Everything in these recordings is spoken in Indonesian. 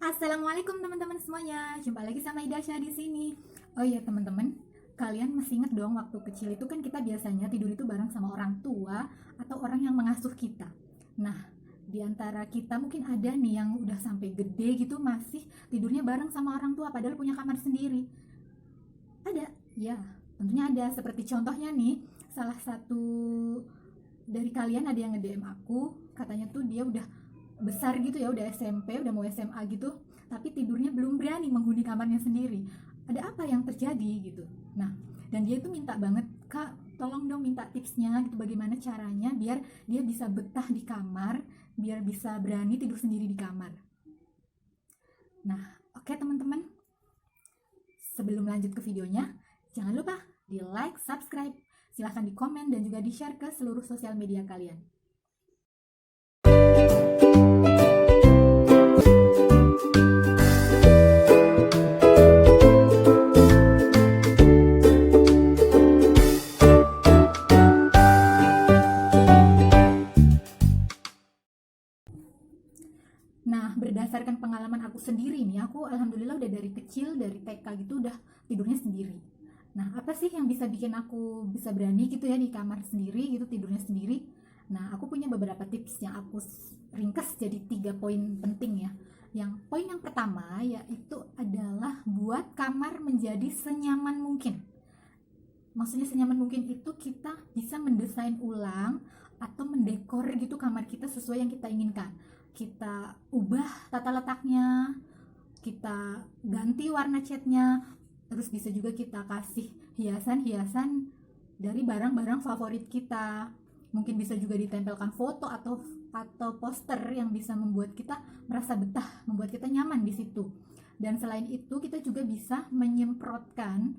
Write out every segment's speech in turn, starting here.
Assalamualaikum teman-teman semuanya. Jumpa lagi sama Idasya di sini. Oh iya teman-teman, kalian masih ingat dong waktu kecil itu kan kita biasanya tidur itu bareng sama orang tua atau orang yang mengasuh kita. Nah, di antara kita mungkin ada nih yang udah sampai gede gitu masih tidurnya bareng sama orang tua padahal punya kamar sendiri. Ada, ya, tentunya ada. Seperti contohnya nih, salah satu dari kalian ada yang nge-DM aku, katanya tuh dia udah besar gitu ya, udah SMP, udah mau SMA gitu, tapi tidurnya belum berani menghuni kamarnya sendiri. Ada apa yang terjadi gitu. Nah, dan dia itu minta banget, Kak, tolong dong minta tipsnya gitu, bagaimana caranya biar dia bisa betah di kamar, biar bisa berani tidur sendiri di kamar. Nah, oke teman-teman, sebelum lanjut ke videonya, jangan lupa di like, subscribe, silahkan di komen dan juga di share ke seluruh sosial media kalian. Nah, berdasarkan pengalaman aku sendiri nih, aku alhamdulillah udah dari kecil, dari TK gitu udah tidurnya sendiri. Nah, apa sih yang bisa bikin aku bisa berani gitu ya di kamar sendiri gitu tidurnya sendiri? Nah, aku punya beberapa tips yang aku ringkas jadi 3 poin penting ya. Yang poin yang pertama yaitu adalah buat kamar menjadi senyaman mungkin. Maksudnya senyaman mungkin itu kita bisa mendesain ulang atau mendekor gitu kamar kita sesuai yang kita inginkan. Kita ubah tata letaknya, kita ganti warna catnya, terus bisa juga kita kasih hiasan-hiasan dari barang-barang favorit kita. Mungkin bisa juga ditempelkan foto atau poster yang bisa membuat kita merasa betah, membuat kita nyaman di situ. Dan selain itu kita juga bisa menyemprotkan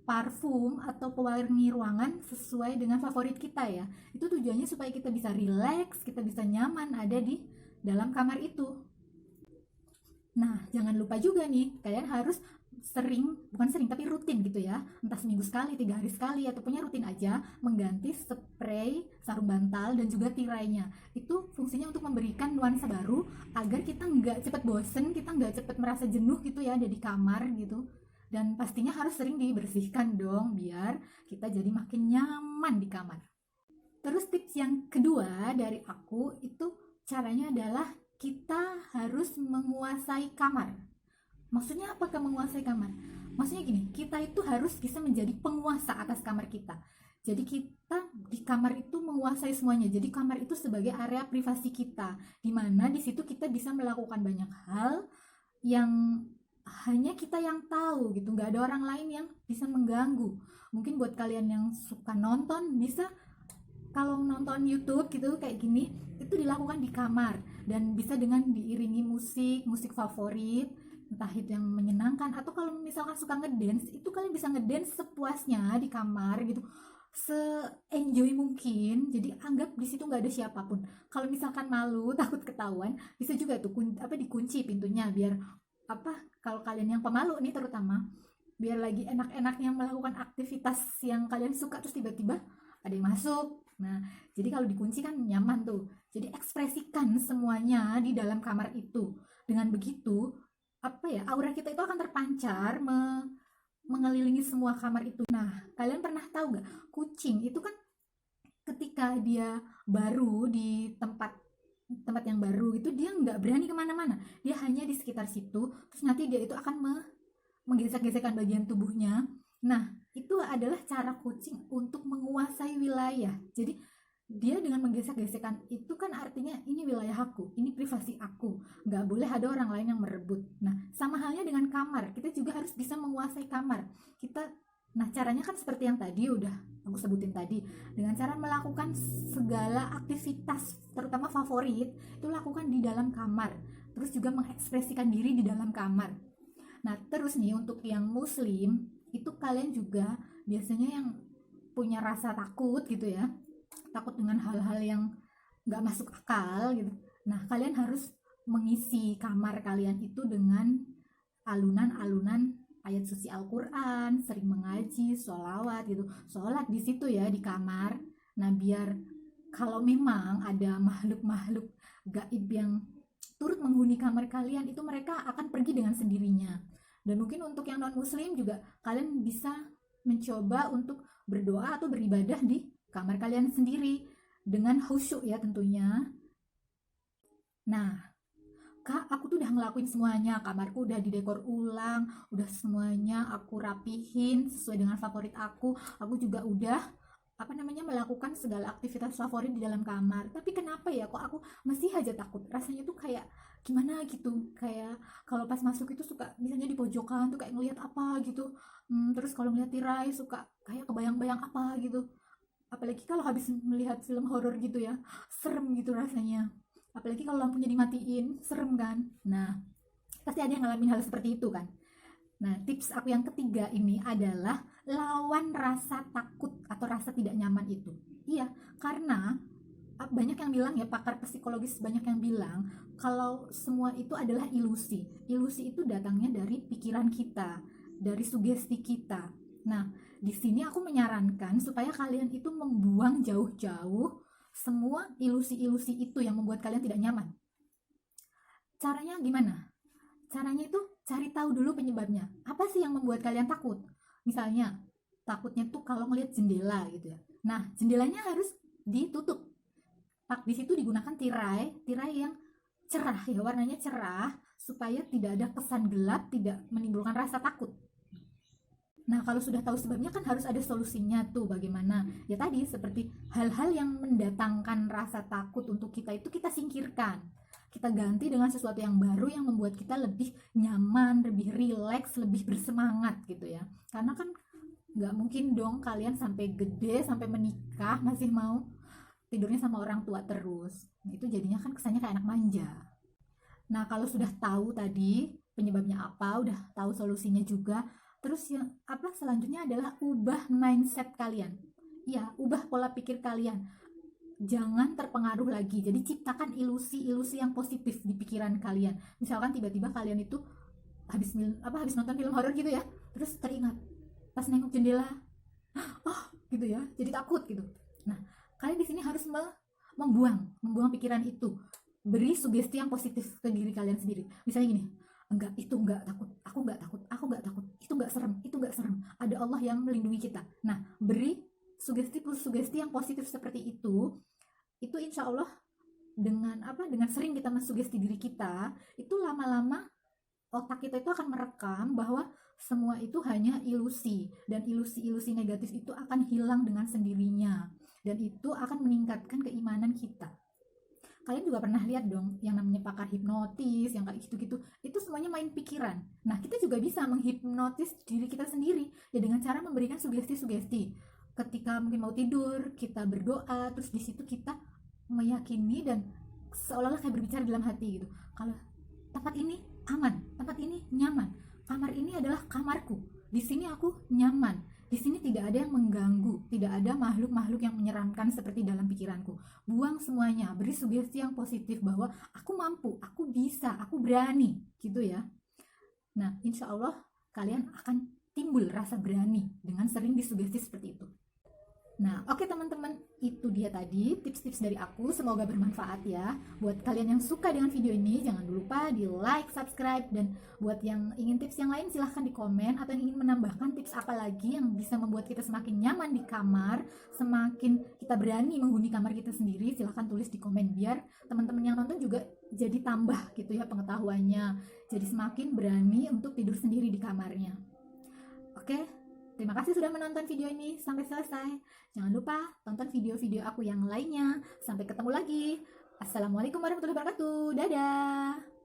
parfum atau pewangi ruangan sesuai dengan favorit kita ya. Itu tujuannya supaya kita bisa rileks, kita bisa nyaman ada di dalam kamar itu. Nah, jangan lupa juga nih, kalian harus bukan sering tapi rutin gitu ya, entah seminggu sekali, 3 hari sekali, atau punya rutin aja mengganti spray, sarung bantal, dan juga tirainya. Itu fungsinya untuk memberikan nuansa baru agar kita nggak cepet bosen, kita nggak cepet merasa jenuh gitu ya ada di kamar gitu. Dan pastinya harus sering dibersihkan dong biar kita jadi makin nyaman di kamar. Terus tips yang kedua dari aku itu caranya adalah kita harus menguasai kamar. Maksudnya apakah menguasai kamar? Maksudnya gini, kita itu harus bisa menjadi penguasa atas kamar kita. Jadi kita di kamar itu menguasai semuanya. Jadi kamar itu sebagai area privasi kita, di mana di situ kita bisa melakukan banyak hal yang hanya kita yang tahu gitu. Nggak ada orang lain yang bisa mengganggu. Mungkin buat kalian yang suka nonton bisa, kalau nonton YouTube gitu kayak gini itu dilakukan di kamar dan bisa dengan diiringi musik favorit, entah itu yang menyenangkan, atau kalau misalkan suka ngedance itu kalian bisa ngedance sepuasnya di kamar gitu, se-enjoy mungkin. Jadi anggap di situ nggak ada siapapun. Kalau misalkan malu takut ketahuan bisa juga tuh dikunci pintunya biar kalau kalian yang pemalu nih terutama, biar lagi enak-enaknya melakukan aktivitas yang kalian suka terus tiba-tiba ada yang masuk. Nah, jadi kalau dikunci kan nyaman tuh. Jadi ekspresikan semuanya di dalam kamar itu. Dengan begitu, aura kita itu akan terpancar mengelilingi semua kamar itu. Nah, kalian pernah tahu nggak? Kucing itu kan ketika dia baru di tempat yang baru itu dia nggak berani kemana-mana. Dia hanya di sekitar situ. Terus nanti dia itu akan menggesek-gesekkan bagian tubuhnya. Nah, itu adalah cara kucing untuk menguasai wilayah. Jadi dia dengan menggesek-gesekkan itu kan artinya ini wilayah aku, ini privasi aku, nggak boleh ada orang lain yang merebut. Nah, sama halnya dengan kamar, kita juga harus bisa menguasai kamar kita. Nah, caranya kan seperti yang tadi udah aku sebutin tadi, dengan cara melakukan segala aktivitas terutama favorit itu lakukan di dalam kamar, terus juga mengekspresikan diri di dalam kamar. Nah, terus nih untuk yang muslim, itu kalian juga biasanya yang punya rasa takut gitu ya, takut dengan hal-hal yang nggak masuk akal gitu. Nah, kalian harus mengisi kamar kalian itu dengan alunan-alunan ayat suci Al-Quran, sering mengaji, sholawat gitu, sholat di situ ya di kamar. Nah, biar kalau memang ada makhluk-makhluk gaib yang turut menghuni kamar kalian, itu mereka akan pergi dengan sendirinya. Dan mungkin untuk yang non muslim juga kalian bisa mencoba untuk berdoa atau beribadah di kamar kalian sendiri dengan khusyuk ya tentunya. Nah, Kak, aku tuh udah ngelakuin semuanya, kamarku udah didekor ulang, udah semuanya aku rapihin sesuai dengan favorit aku juga udah melakukan segala aktivitas favorit di dalam kamar. Tapi kenapa ya kok aku masih aja takut? Rasanya tuh kayak gimana gitu, kayak kalau pas masuk itu suka misalnya di pojokan tuh kayak ngelihat apa gitu. Terus kalau ngeliat tirai suka kayak kebayang-bayang apa gitu. Apalagi kalau habis melihat film horor gitu ya, serem gitu rasanya. Apalagi kalau lampunya dimatiin, serem kan. Nah, pasti ada yang ngalamin hal seperti itu kan. Nah, tips aku yang ketiga ini adalah lawan rasa takut atau rasa tidak nyaman itu. Iya, karena banyak yang bilang ya, pakar psikologis banyak yang bilang kalau semua itu adalah ilusi. Ilusi itu datangnya dari pikiran kita, dari sugesti kita. Nah, di sini aku menyarankan supaya kalian itu membuang jauh-jauh semua ilusi-ilusi itu yang membuat kalian tidak nyaman. Caranya gimana? Caranya itu cari tahu dulu penyebabnya. Apa sih yang membuat kalian takut? Misalnya, takutnya tuh kalau ngelihat jendela gitu ya. Nah, jendelanya harus ditutup. Di situ digunakan tirai yang cerah ya, warnanya cerah supaya tidak ada kesan gelap, tidak menimbulkan rasa takut. Nah, kalau sudah tahu sebabnya kan harus ada solusinya tuh bagaimana. Ya tadi seperti hal-hal yang mendatangkan rasa takut untuk kita itu kita singkirkan. Kita ganti dengan sesuatu yang baru yang membuat kita lebih nyaman, lebih rileks, lebih bersemangat gitu ya. Karena kan nggak mungkin dong kalian sampai gede, sampai menikah masih mau tidurnya sama orang tua terus. Itu jadinya kan kesannya kayak anak manja. Nah, kalau sudah tahu tadi penyebabnya apa, udah tahu solusinya juga, terus yang selanjutnya adalah ubah mindset kalian. Ya, ubah pola pikir kalian. Jangan terpengaruh lagi. Jadi ciptakan ilusi-ilusi yang positif di pikiran kalian. Misalkan tiba-tiba kalian itu habis nonton film horor gitu ya, terus teringat pas nengok jendela, oh gitu ya, jadi takut gitu. Nah, kalian di sini harus membuang pikiran itu. Beri sugesti yang positif ke diri kalian sendiri. Misalnya gini, enggak, itu enggak takut, aku enggak takut, aku enggak takut, itu enggak serem, ada Allah yang melindungi kita. Nah, beri sugesti yang positif seperti itu insya Allah dengan sering kita mensugesti diri kita, itu lama-lama otak kita itu akan merekam bahwa semua itu hanya ilusi, dan ilusi-ilusi negatif itu akan hilang dengan sendirinya, dan itu akan meningkatkan keimanan kita. Kalian juga pernah lihat dong yang namanya pakar hipnotis, yang kayak gitu-gitu, itu semuanya main pikiran. Nah, kita juga bisa menghipnotis diri kita sendiri ya dengan cara memberikan sugesti-sugesti. Ketika mungkin mau tidur, kita berdoa, terus di situ kita meyakini dan seolah-olah kayak berbicara dalam hati gitu. Kalau tempat ini aman, tempat ini nyaman, kamar ini adalah kamarku, di sini aku nyaman, di sini tidak ada yang mengganggu, tidak ada makhluk-makhluk yang menyeramkan seperti dalam pikiranku. Buang semuanya, beri sugesti yang positif bahwa aku mampu, aku bisa, aku berani gitu ya. Nah, insya Allah kalian akan timbul rasa berani dengan sering disugesti seperti itu. Nah, oke teman-teman, itu dia tadi tips-tips dari aku, semoga bermanfaat ya. Buat kalian yang suka dengan video ini, jangan lupa di like, subscribe, dan buat yang ingin tips yang lain silahkan di komen, atau yang ingin menambahkan tips apa lagi yang bisa membuat kita semakin nyaman di kamar, semakin kita berani menghuni kamar kita sendiri, silahkan tulis di komen biar teman-teman yang nonton juga jadi tambah gitu ya pengetahuannya, jadi semakin berani untuk tidur sendiri di kamarnya. Oke. Terima kasih sudah menonton video ini sampai selesai. Jangan lupa tonton video-video aku yang lainnya. Sampai ketemu lagi. Assalamualaikum warahmatullahi wabarakatuh. Dadah.